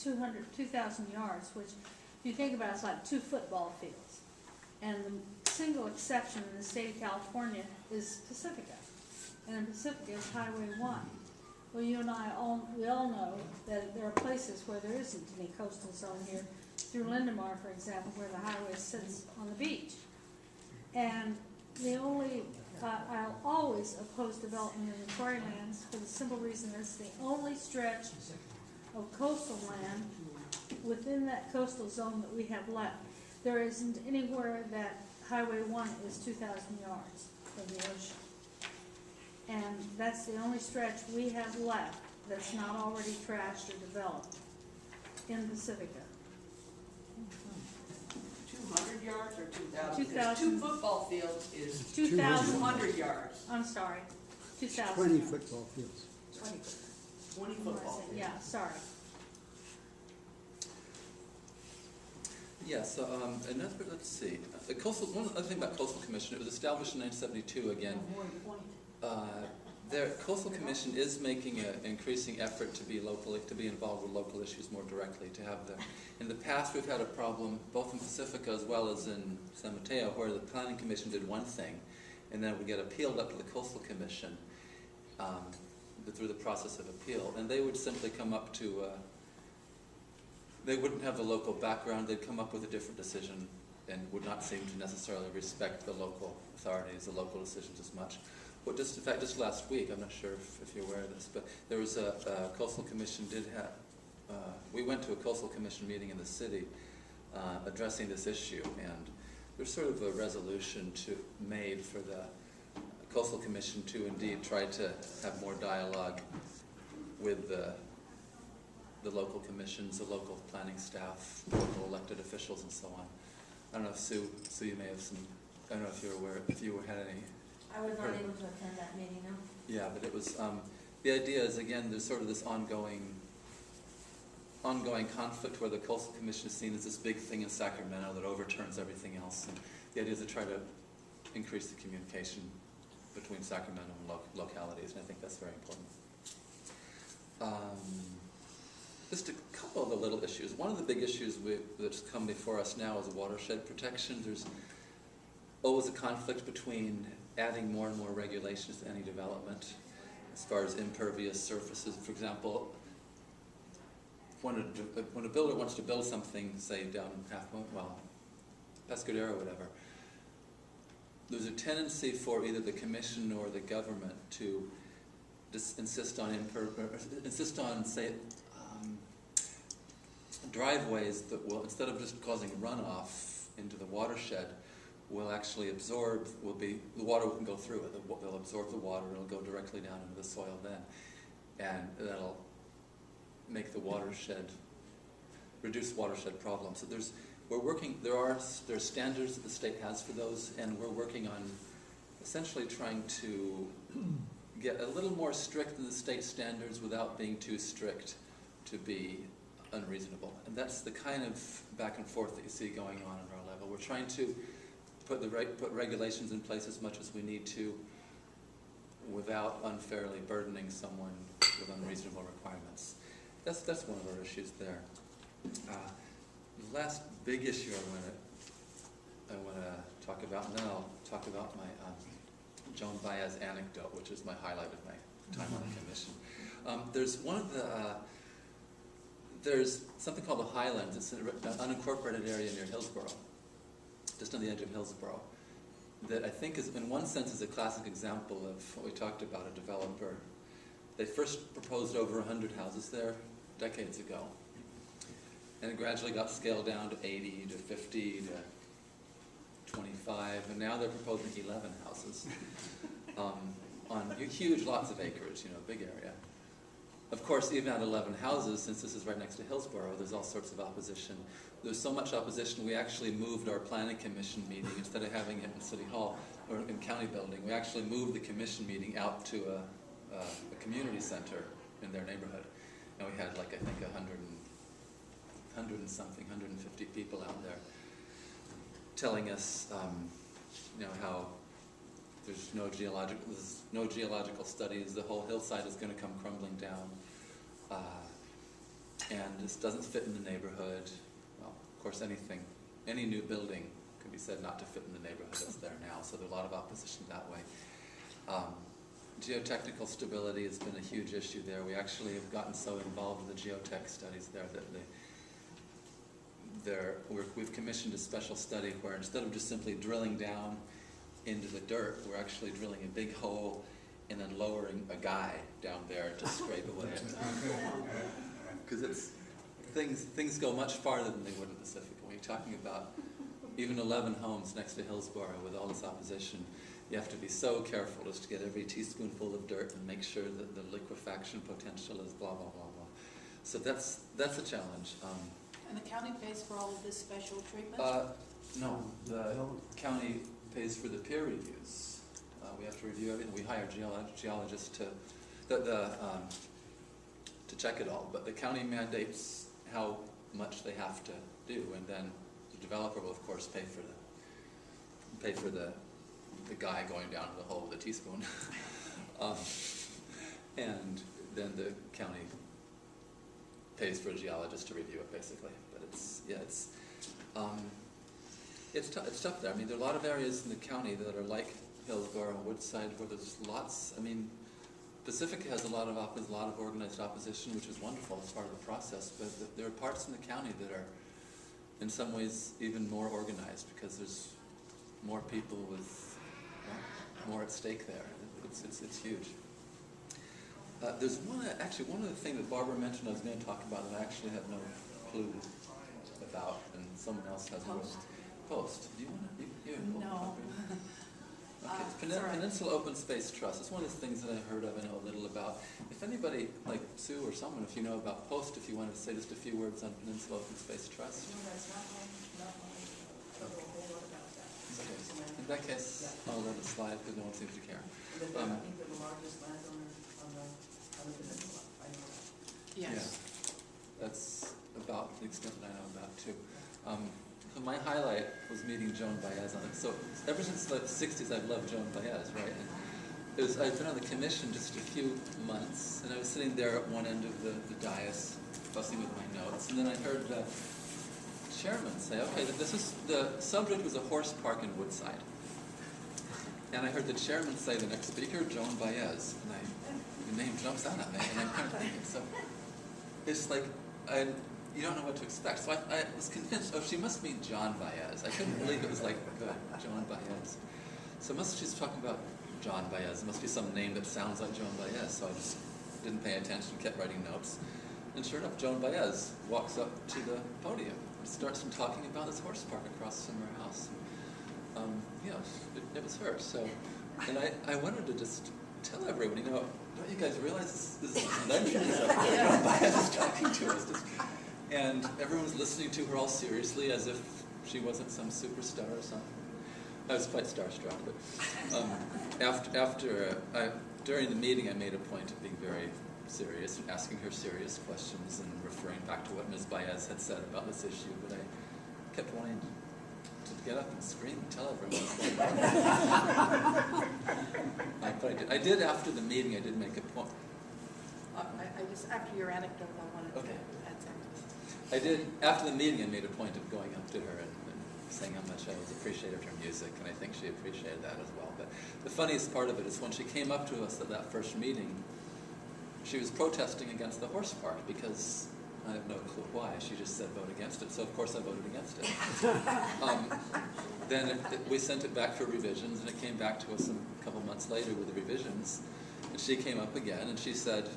2,000 yards, which if you think about it, it's like 2 football fields. And the single exception in the state of California is Pacifica. And Pacifica is Highway 1. Well, you and I we all know that there are places where there isn't any coastal zone here, through Lindemar, for example, where the highway sits on the beach. And I'll always oppose development in the quarry lands for the simple reason it's the only stretch of coastal land within that coastal zone that we have left. There isn't anywhere that Highway 1 is 2,000 yards from the ocean. And that's the only stretch we have left that's not already trashed or developed in Pacifica. 200 yards or 2,000? 2,000. 2 football fields is 2,000. 200 yards. I'm sorry, 2,000. 20 football fields. 20 football fields. Yeah, sorry. Yeah, so another, let's see, the coastal, one other thing about Coastal Commission, it was established in 1972 again. Their Coastal Commission is making an increasing effort to be involved with local issues more directly, to have them. In the past, we've had a problem, both in Pacifica as well as in San Mateo, where the Planning Commission did one thing, and then we get appealed up to the Coastal Commission through the process of appeal, and they would simply come up to, they wouldn't have the local background, they'd come up with a different decision and would not seem to necessarily respect the local authorities, the local decisions as much. Well, in fact, just last week, I'm not sure if you're aware of this, but there was a Coastal Commission we went to a Coastal Commission meeting in the city addressing this issue, and there's sort of a resolution made for the Coastal Commission to indeed try to have more dialogue with the local commissions, the local planning staff, local elected officials, and so on. I don't know if Sue, you may have some, I don't know if you're aware, if you had any. I was not able to attend that meeting, no. Yeah, but it was, the idea is, again, there's sort of this ongoing conflict where the Coastal Commission is seen as this big thing in Sacramento that overturns everything else. And the idea is to try to increase the communication between Sacramento and localities, and I think that's very important. Just a couple of the little issues. One of the big issues that's come before us now is watershed protection. There's always a conflict between adding more and more regulations to any development as far as impervious surfaces. For example, when a builder wants to build something, say down Pescadero or whatever, there's a tendency for either the commission or the government to insist on say driveways that will, instead of just causing runoff into the watershed, will actually absorb, the water can go through it. They'll absorb the water, it'll go directly down into the soil then. And that'll make the watershed, reduce watershed problems. So there's standards that the state has for those, and we're working on essentially trying to get a little more strict than the state standards without being too strict to be unreasonable. And that's the kind of back and forth that you see going on at our level. We're trying to put regulations in place as much as we need to without unfairly burdening someone with unreasonable requirements. That's one of our issues there. The last big issue I want to talk about, and then I'll talk about my Joan Baez anecdote, which is my highlight of my time on the commission. There's something called the Highlands. It's an unincorporated area near Hillsborough, just on the edge of Hillsborough, that I think is, in one sense, is a classic example of what we talked about, a developer. They first proposed over 100 houses there decades ago, and it gradually got scaled down to 80, to 50, to 25, and now they're proposing 11 houses on huge lots of acreage, big area. Of course, even at 11 houses, since this is right next to Hillsborough, there's all sorts of opposition. There's so much opposition, we actually moved our planning commission meeting, instead of having it in City Hall or in County Building, we actually moved the commission meeting out to a community center in their neighborhood. And we had, like, I think 100 150 people out there, telling us, how there's no geological studies, the whole hillside is going to come crumbling down, and this doesn't fit in the neighborhood. Well, of course, any new building can be said not to fit in the neighborhood that's there now, so there's a lot of opposition that way. Geotechnical stability has been a huge issue there. We actually have gotten so involved in the geotech studies there that we've commissioned a special study where instead of just simply drilling down into the dirt, we're actually drilling a big hole and then lowering a guy down there to scrape away at it. Because things go much farther than they would in Pacifica. When you're talking about even 11 homes next to Hillsborough with all this opposition, you have to be so careful just to get every teaspoonful of dirt and make sure that the liquefaction potential is blah, blah, blah, blah. So that's a challenge. And the county pays for all of this special treatment? No, the county pays for the peer reviews. We have to review everything. We hire geologists to check it all, but the county mandates how much they have to do, and then the developer will, of course, pay for the guy going down to the hole with a teaspoon, and then the county pays for a geologist to review it, basically. But it's tough there. I mean, there are a lot of areas in the county that are like Hillsborough and Woodside where there's lots. I mean, Pacifica has a lot of organized opposition, which is wonderful as part of the process. But there are parts in the county that are, in some ways, even more organized because there's more people with more at stake there. It's huge. There's one of the things that Barbara mentioned I was going to talk about that I actually have no clue about, and someone else has. Post. Do you want to? No. Okay, Peninsula Open Space Trust. It's one of the things that I heard of and know a little about. If anybody, like Sue or someone, if you know about Post, if you wanted to say just a few words on Peninsula Open Space Trust. No, that's not my, I don't know a whole lot about that. Okay. In that case, I'll let it slide because no one seems to care. I think they're the largest landowner on the peninsula, I know that. Yes. Yeah, that's about the extent that I know about too. So my highlight was meeting Joan Baez on it. So ever since the 60s, I've loved Joan Baez, right? And I'd been on the commission just a few months, and I was sitting there at one end of the dais, fussing with my notes, and then I heard the chairman say, okay, the subject was a horse park in Woodside. And I heard the chairman say, the next speaker, Joan Baez. And the name jumps out at me, and I'm kind of thinking, so it's like, you don't know what to expect. So I was convinced, she must mean John Baez. I couldn't believe it was like, good, Joan Baez. So she's talking about John Baez. It must be some name that sounds like Joan Baez. So I just didn't pay attention, kept writing notes. And sure enough, Joan Baez walks up to the podium and starts talking about this horse park across from her house. It was her. So, and I wanted to just tell everyone, don't you guys realize this is legend up there? Joan Baez is talking to us. And everyone was listening to her all seriously as if she wasn't some superstar or something. I was quite starstruck, but during the meeting I made a point of being very serious and asking her serious questions and referring back to what Ms. Baez had said about this issue, but I kept wanting to get up and scream and tell everyone what's going on. But I did after the meeting, I did make a point. I just, after your anecdote, I wanted to add something. After the meeting, I made a point of going up to her and saying how much I was appreciative of her music, and I think she appreciated that as well. But the funniest part of it is when she came up to us at that first meeting, she was protesting against the horse park because I have no clue why. She just said vote against it, so of course I voted against it. Then we sent it back for revisions, and it came back to us a couple months later with the revisions, and she came up again and she said,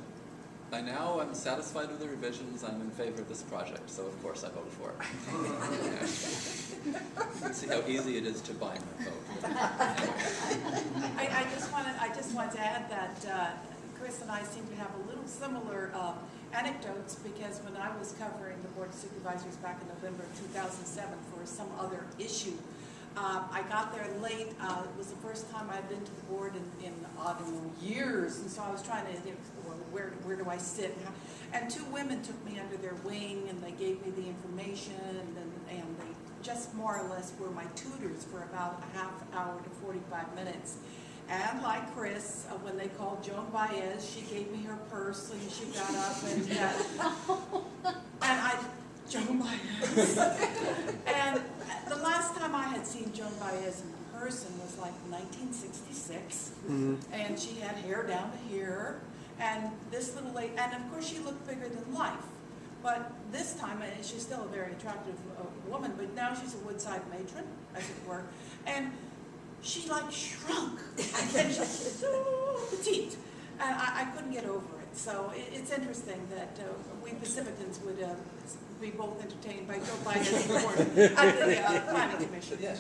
I'm satisfied with the revisions, I'm in favor of this project, so of course I voted for it. You can see how easy it is to buy my vote. I just want to add that Chris and I seem to have a little similar anecdotes, because when I was covering the Board of Supervisors back in November of 2007 for some other issue, I got there late. It was the first time I'd been to the board in I don't know, years, and so I was trying to, well, where do I sit? And two women took me under their wing, and they gave me the information, and they just more or less were my tutors for about a half hour to 45 minutes. And like Chris, when they called Joan Baez, she gave me her purse, and she got up and Joan Baez. And the last time I had seen Joan Baez in person was like 1966, and she had hair down to here, and this little lady, and of course she looked bigger than life. But this time, she's still a very attractive woman, but now she's a Woodside matron, as it were, and she like shrunk, and she's so petite, and I couldn't get over it. So it's interesting that we Pacificans would be both entertained by Joe Biden's report at the Planning Commission. Yeah,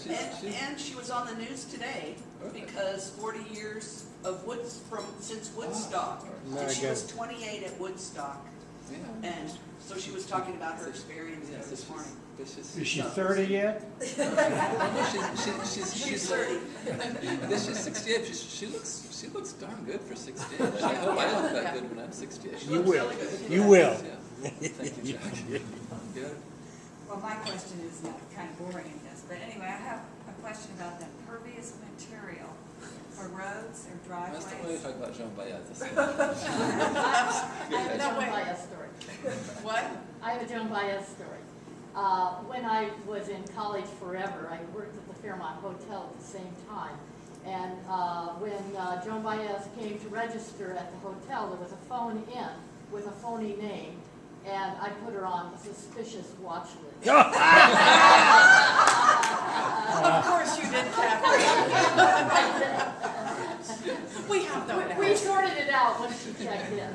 And she was on the news today because 40 years of since Woodstock. And she was 28 at Woodstock. Yeah. And so she was talking about her experience there this morning. Is she 30 yet? She's 30. This is 68. She looks darn good for 68. I hope I look that good when I'm 68. You will. Really You will. Yeah. Thank you, Jack. Good. Well, my question is kind of boring in this, but anyway, I have a question about the pervious material for roads or driveways. That's the way to talk about Joan Baez. I have a No, Joan wait. Baez story. What? I have a Joan Baez story. When I was in college forever, I worked at the Fairmont Hotel at the same time. And when Joan Baez came to register at the hotel, there was a phone in with a phony name, and I put her on a suspicious watch list. Of course you did, Catherine. We have no doubt. We sorted it out when she checked in.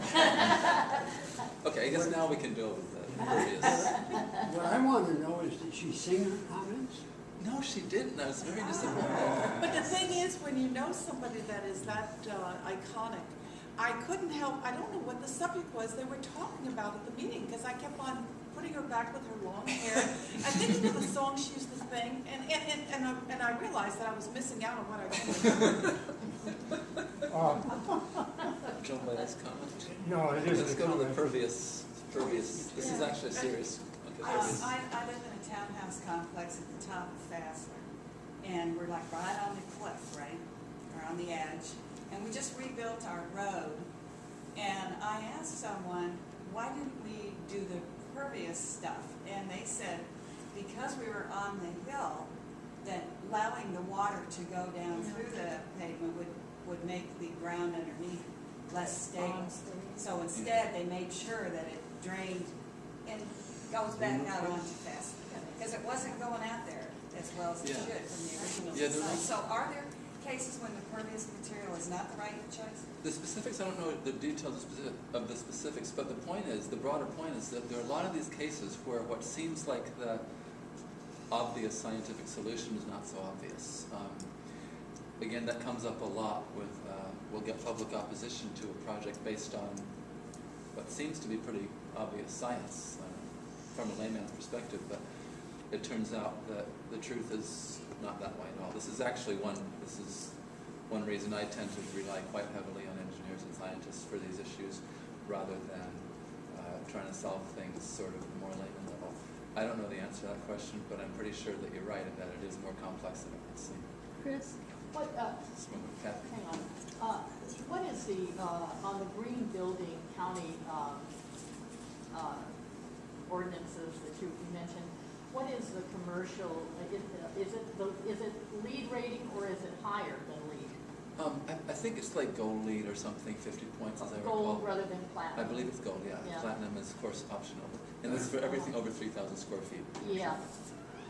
Okay, I guess now we can deal with the previous. What I want to know is, did she sing her comments? No, she didn't. I was very disappointed. But the thing is, when you know somebody that is that iconic, I couldn't help, I don't know what the subject was they were talking about at the meeting, because I kept on putting her back with her long hair and thinking of the song she used to sing, and I realized that I was missing out on what I did. Joan Baez comment. No, it isn't. Let's go to the pervious. This is actually serious. Okay, pervious. I live in a townhouse complex at the top of Fassler, and we're like right on the cliff, right, or on the edge, and we just rebuilt our road, and I asked someone, why didn't we do the pervious stuff? And they said, because we were on the hill, that allowing the water to go down through the pavement would make the ground underneath less stable. So instead, they made sure that it drained and goes back out onto Fassler, because it wasn't going out there as well as it should from the original design. So are there cases when the pervious material is not the right choice? The specifics, I don't know the details of the specifics, but the point is, the broader point is that there are a lot of these cases where what seems like the obvious scientific solution is not so obvious. Again, that comes up a lot with, we'll get public opposition to a project based on what seems to be pretty obvious science from a layman's perspective, but it turns out that the truth is not that way at all. This is one reason I tend to rely quite heavily on engineers and scientists for these issues, rather than trying to solve things sort of more layman level. I don't know the answer to that question, but I'm pretty sure that you're right in that it is more complex than it might seem. Chris, what, Kathy? hang on. What is the, on the green building county ordinances that you mentioned, what is the commercial, is it LEED rating or is it higher than LEED? I think it's like gold lead or something, 50 points as I recall. Gold rather than platinum? I believe it's gold, yeah. Yeah. Platinum is, of course, optional. And this is for everything over 3,000 square feet. Yeah.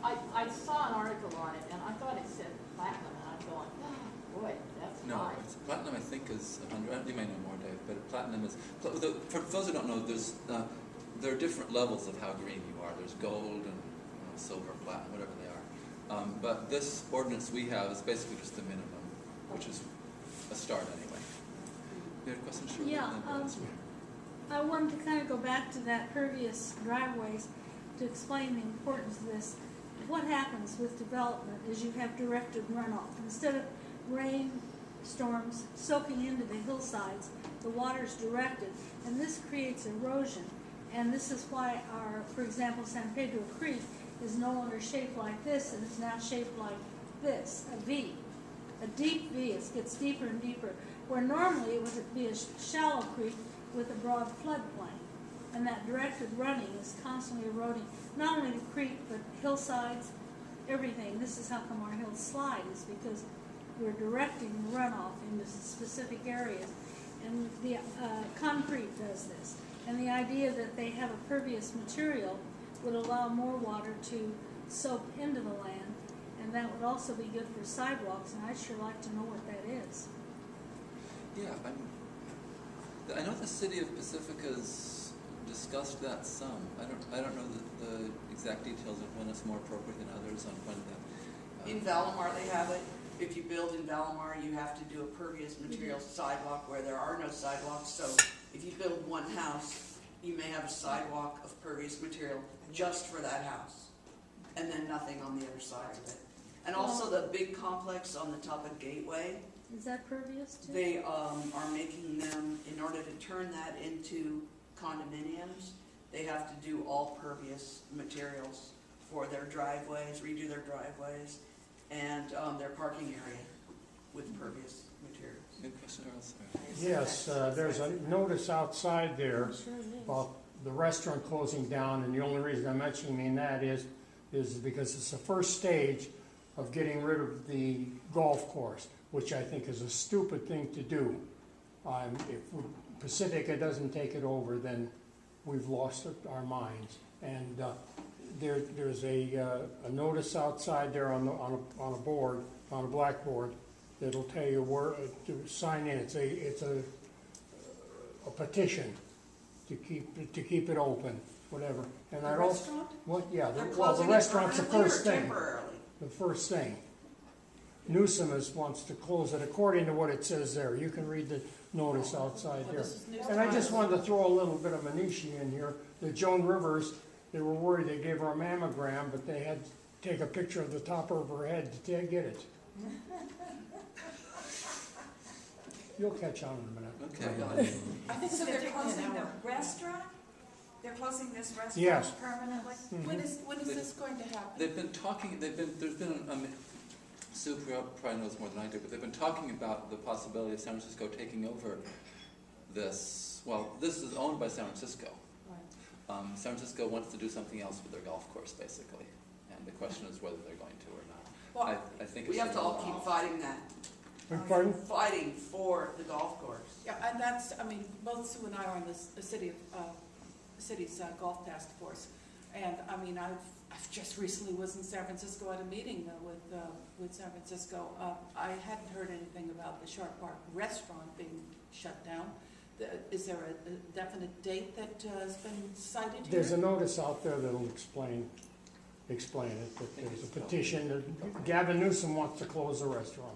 I saw an article on it, and I thought it said platinum, and I'm going, oh, boy, that's No, high. platinum I think is 100. You may know more, Dave, but platinum is. For those who don't know, there are different levels of how green you are. There's gold and silver, platinum, whatever they are. But this ordinance we have is basically just the minimum, which is a start anyway. You had a question, Shirley? Yeah, And then Brian. I wanted to kind of go back to that pervious driveways to explain the importance of this. what happens with development is you have directed runoff. Instead of rain storms soaking into the hillsides, the water's directed, and this creates erosion. And this is why our, for example, San Pedro Creek is no longer shaped like this, and it's now shaped like this, a V, a deep V. It gets deeper and deeper, where normally it would be a shallow creek with a broad floodplain. And that directed running is constantly eroding not only the creek, but hillsides, everything. This is how come our hills slide, is because we're directing the runoff into specific areas. And the concrete does this. And the idea that they have a pervious material would allow more water to soak into the land, and that would also be good for sidewalks, and I'd sure like to know what that is. Yeah, I know the city of Pacifica's discussed that some. I don't know the exact details of when it's more appropriate than others on when that. In Valimar, they have it. If you build in Valimar, you have to do a pervious material sidewalk where there are no sidewalks. So if you build one house, you may have a sidewalk of pervious material just for that house, and then nothing on the other side of it. And also the big complex on the top of Gateway, Is that pervious too? they are making them, in order to turn that into condominiums, they have to do all pervious materials for their driveways, redo their driveways, and their parking area with pervious materials. Good question, Earl, sorry. Yes, there's a notice outside there I'm sure it is. about the restaurant closing down, and the only reason I'm mentioning that is because it's the first stage of getting rid of the golf course, which I think is a stupid thing to do. If Pacifica doesn't take it over, then we've lost our minds. And there's a notice outside there on a board, on a blackboard, that'll tell you where to sign in. It's a petition to keep it open, whatever. And The restaurant? What? Yeah. They're The closing it restaurant's the permanently first or thing. temporarily? The first thing. Newsom wants to close it according to what it says there. You can read the notice outside there. And I just wanted to throw a little bit of minutiae in here. The Joan Rivers, they were worried they gave her a mammogram, but they had to take a picture of the top of her head to get it. You'll catch on in a minute. Okay. I think so they're closing the restaurant? They're closing this restaurant Yes. permanently? When is this going to happen? They've been talking, there's been, Sue probably knows more than I do, but they've been talking about the possibility of San Francisco taking over this. Well, this is owned by San Francisco. San Francisco wants to do something else with their golf course, basically. And the question is whether they're going to or not. Well, I think we it's have to all keep fighting that. Pardon? Fighting for the golf course. Yeah, and that's, I mean, both Sue and I are on the city's golf task force. And I mean, I've just recently was in San Francisco at a meeting with San Francisco. I hadn't heard anything about the Sharp Park restaurant being shut down. Is there a definite date that has been cited here? There's a notice out there that'll explain it, that there's a petition that Gavin Newsom wants to close the restaurant.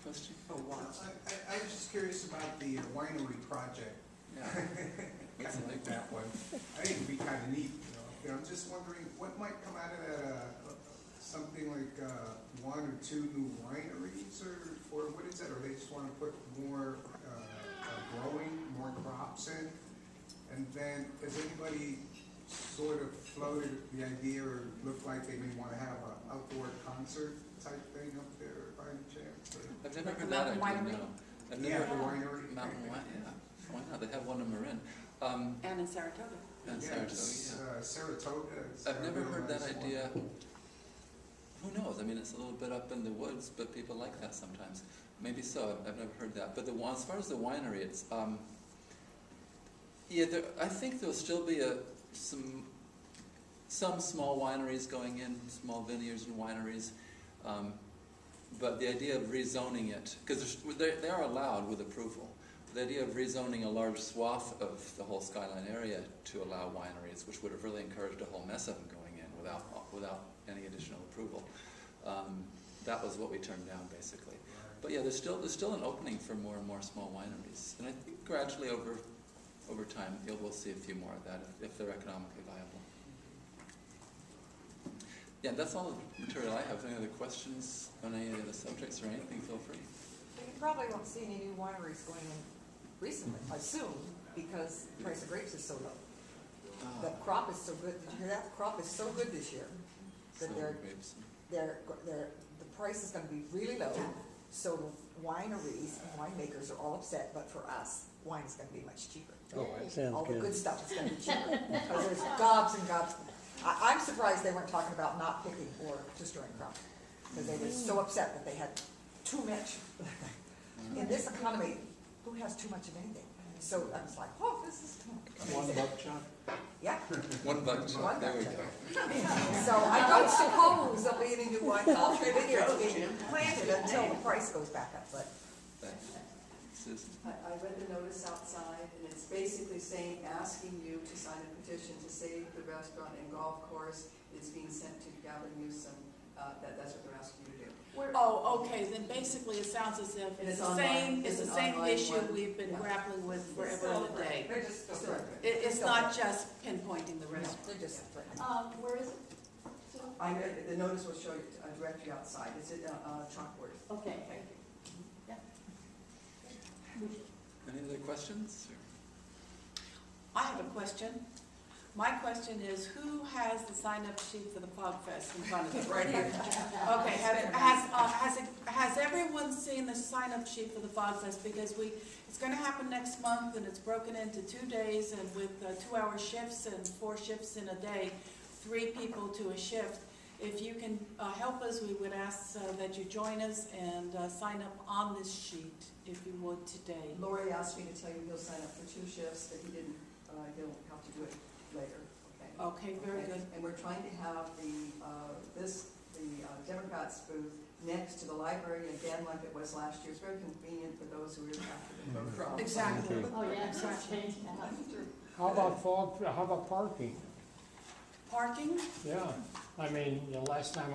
Question? Oh, once. I was just curious about the winery project. Yeah. Kind of like that one. I think it'd be kind of neat, you know. I'm just wondering what might come out of that, something like one or two new wineries, or what is that? Or they just want to put more growing, more crops in? And then has anybody sort of floated the idea or looked like they may want to have an outdoor concert type thing up there by any chance? Or? I've never Like heard the that Mountain idea, Winery? no. I've Yeah, never the winery. Mountain Wine, yeah. Why not? They have one in Marin. And in Saratoga. And Yeah, Saratoga, it's, yeah. Saratoga. I've never heard that realized one. idea. Who knows? I mean, it's a little bit up in the woods, but people like that sometimes. Maybe so. I've never heard that. But as far as the winery, it's yeah. I think there'll still be some small wineries going in, small vineyards and wineries. But the idea of rezoning it, because they are allowed with approval. The idea of rezoning a large swath of the whole Skyline area to allow wineries, which would have really encouraged a whole mess of them going in without any additional approval. That was what we turned down, basically. But yeah, there's still an opening for more and more small wineries, and I think gradually over time we'll see a few more of that if they're economically viable. Yeah, that's all the material I have. Any other questions on any of the subjects or anything, feel free. You probably won't see any new wineries going in recently, soon, because the price of grapes is so low. The crop is so good, did you hear that? The crop is so good this year, that Sour grapes. the price is gonna be really low, so the wineries and winemakers are all upset, but for us, wine is gonna be much cheaper. All the good stuff is gonna be cheaper, because there's gobs and gobs. I'm surprised they weren't talking about not picking or just storing crop, because they were so upset that they had too much. In this economy, who has too much of anything? So I was like, oh, this is amazing. $1 Chuck. Yeah. $1 Chuck, there we go. So I don't suppose there'll be any new wine vineyards being planted until the price goes back up, but. Thanks. Susan? I read the notice outside, and it's basically saying, asking you to sign a petition to save the restaurant and golf course. It's being sent to Gavin Newsom. That's what they're asking you to do. Oh, okay, then basically it sounds as if And it's it's the online. same, it's It's the an same online issue one. we've been Yeah. grappling with forever and a day. They're just Still- It's not just pinpointing the No, restaurant. they're just threatening. Where is it? I read, the notice will show you a directory outside. It's at Chalkboard. Okay. Any other questions? I have a question. My question is, who has the sign-up sheet for the Fog Fest in front of them? Right here. Okay, has everyone seen the sign-up sheet for the Fog Fest? Because it's gonna happen next month, and it's broken into 2 days, and with 2-hour shifts and 4 shifts in a day, 3 people to a shift. If you can help us, we would ask that you join us and sign up on this sheet, if you would, today. Lori asked me to tell you he'll sign up for 2 shifts, but he didn't, he'll have to do it later, okay? Okay, very Okay? good. And we're trying to have the Democrats booth next to the library, again, like it was last year. It's very convenient for those who are after the vote from. Exactly. Oh, yeah, it's not changed now. How about parking? Parking? Yeah, I mean, the last time I